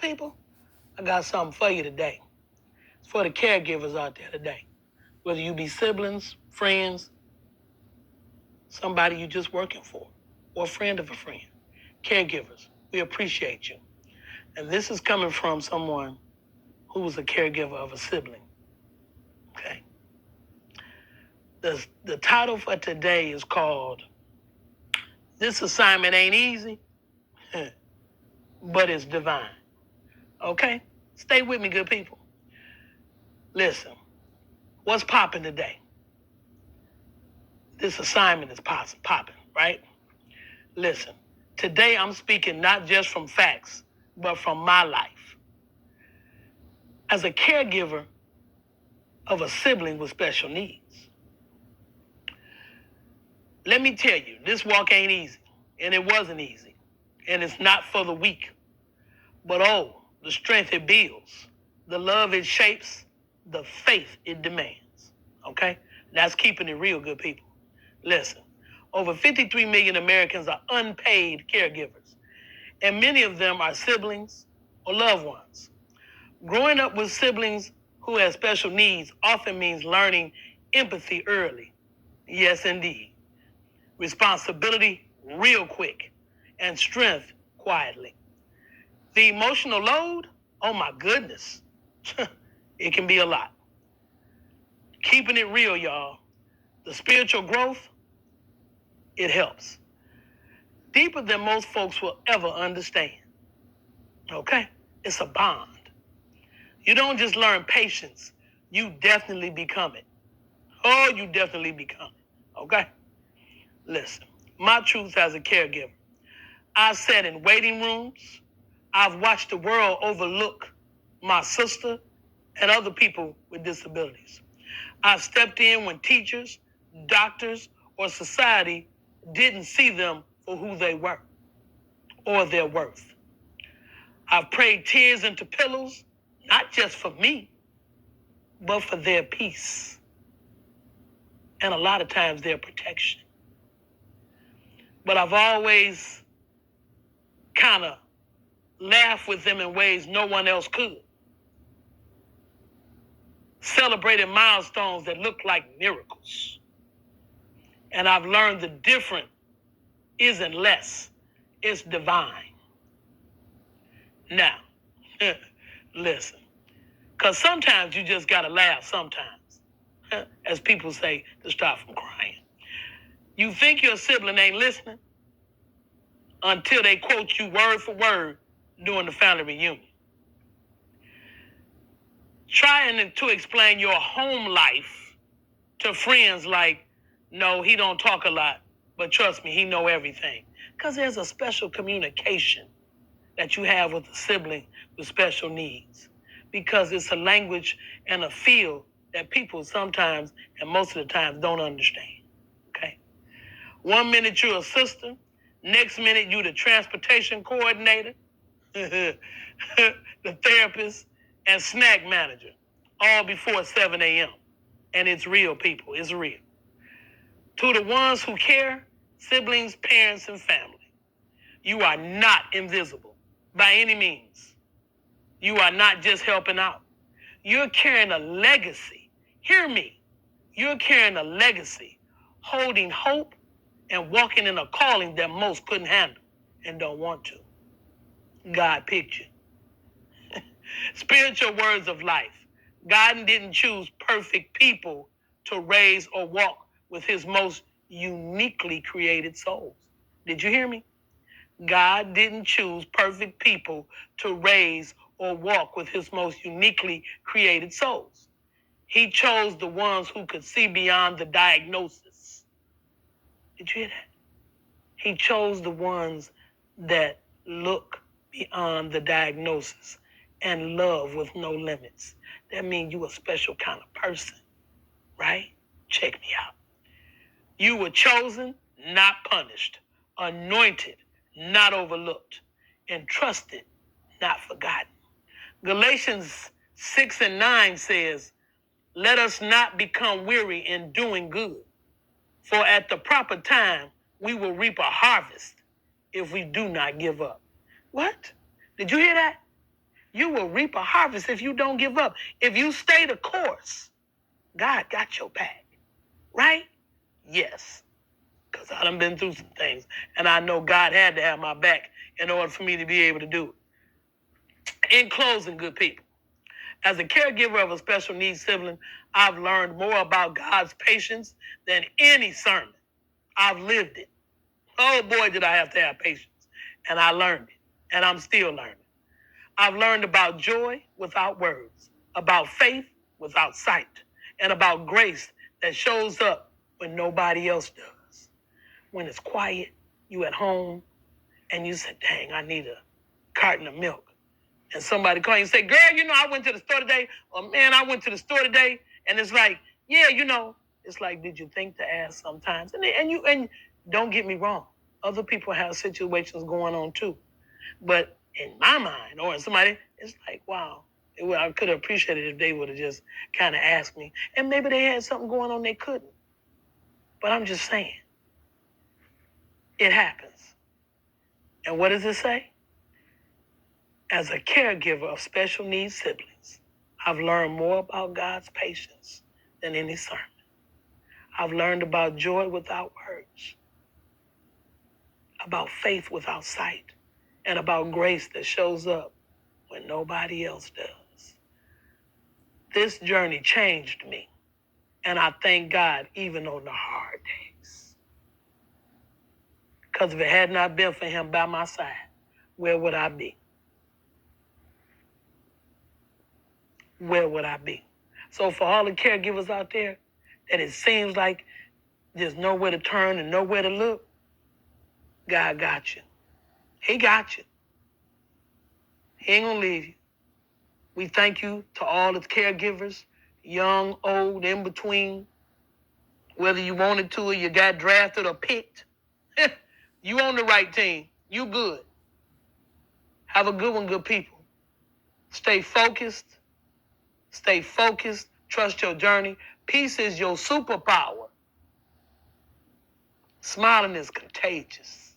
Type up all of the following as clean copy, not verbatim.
People, I got something for you today. It's for the caregivers out there today. Whether you be siblings, friends, somebody you just working for, or a friend of a friend. Caregivers, we appreciate you. And this is coming from someone who was a caregiver of a sibling. Okay. The title for today is called This Assignment Ain't Easy, but It's Divine. Okay? Stay with me, good people. Listen, what's popping today? This assignment is popping, right? Listen, today I'm speaking not just from facts, but from my life. As a caregiver of a sibling with special needs, let me tell you, this walk ain't easy, and it wasn't easy, and it's not for the weak. But oh, the strength it builds, the love it shapes, the faith it demands. Okay? That's keeping it real, good people. Listen, over 53 million Americans are unpaid caregivers, and many of them are siblings or loved ones. Growing up with siblings who have special needs often means learning empathy early. Yes, indeed. Responsibility real quick, and strength quietly. The emotional load, oh my goodness, it can be a lot. Keeping it real, y'all. The spiritual growth, it helps. Deeper than most folks will ever understand. Okay? It's a bond. You don't just learn patience, you definitely become it. Oh, you definitely become it. Okay? Listen, my truth as a caregiver. I've sat in waiting rooms. I've watched the world overlook my sister and other people with disabilities. I've stepped in when teachers, doctors, or society didn't see them for who they were or their worth. I've prayed tears into pillows, not just for me, but for their peace. And a lot of times their protection. But I've always kind of laughed with them in ways no one else could. Celebrated milestones that look like miracles. And I've learned the difference isn't less, it's divine. Now, listen, because sometimes you just got to laugh sometimes, as people say, to stop from crying. You think your sibling ain't listening until they quote you word for word during the family reunion. Trying to explain your home life to friends like, no, he don't talk a lot, but trust me, he know everything. Because there's a special communication that you have with a sibling with special needs. Because it's a language and a feel that people sometimes and most of the time don't understand. Okay? 1 minute you're a sister, next minute you're the transportation coordinator, the therapist, and snack manager, all before 7 a.m. And it's real, people. It's real. To the ones who care, siblings, parents, and family, you are not invisible by any means. You are not just helping out. You're carrying a legacy. Hear me. You're carrying a legacy, holding hope and walking in a calling that most couldn't handle and don't want to. God picked you. Spiritual words of life. God didn't choose perfect people to raise or walk with his most uniquely created souls. Did you hear me? God didn't choose perfect people to raise or walk with his most uniquely created souls. He chose the ones who could see beyond the diagnosis. Did you hear that? He chose the ones that look beyond the diagnosis and love with no limits. That means you a special kind of person, right? Check me out. You were chosen, not punished, anointed, not overlooked, and trusted, not forgotten. Galatians 6:9 says, let us not become weary in doing good, for at the proper time we will reap a harvest if we do not give up. What? Did you hear that? You will reap a harvest if you don't give up. If you stay the course, God got your back. Right? Yes. Because I done been through some things. And I know God had to have my back in order for me to be able to do it. In closing, good people, as a caregiver of a special needs sibling, I've learned more about God's patience than any sermon. I've lived it. Oh boy, did I have to have patience. And I learned it. And I'm still learning. I've learned about joy without words, about faith without sight, and about grace that shows up when nobody else does. When it's quiet, you at home, and you say, dang, I need a carton of milk. And somebody call you and say, girl, I went to the store today, or man, I went to the store today. And it's like, yeah, it's like, did you think to ask sometimes? And don't get me wrong. Other people have situations going on too. But in my mind, or in somebody, it's like, wow, I could have appreciated if they would have just kind of asked me. And maybe they had something going on they couldn't. But I'm just saying, it happens. And what does it say? As a caregiver of special needs siblings, I've learned more about God's patience than any sermon. I've learned about joy without words, about faith without sight, and about grace that shows up when nobody else does. This journey changed me, and I thank God even on the hard days. Because if it had not been for him by my side, where would I be? Where would I be? So for all the caregivers out there that it seems like there's nowhere to turn and nowhere to look, God got you. He got you. He ain't gonna leave you. We thank you to all the caregivers, young, old, in between, whether you wanted to or you got drafted or picked. You on the right team. You good. Have a good one, good people. Stay focused. Stay focused. Trust your journey. Peace is your superpower. Smiling is contagious.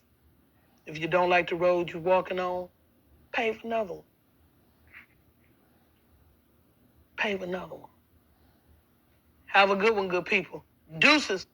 If you don't like the road you're walking on, pave another one. Pave another one. Have a good one, good people. Deuces.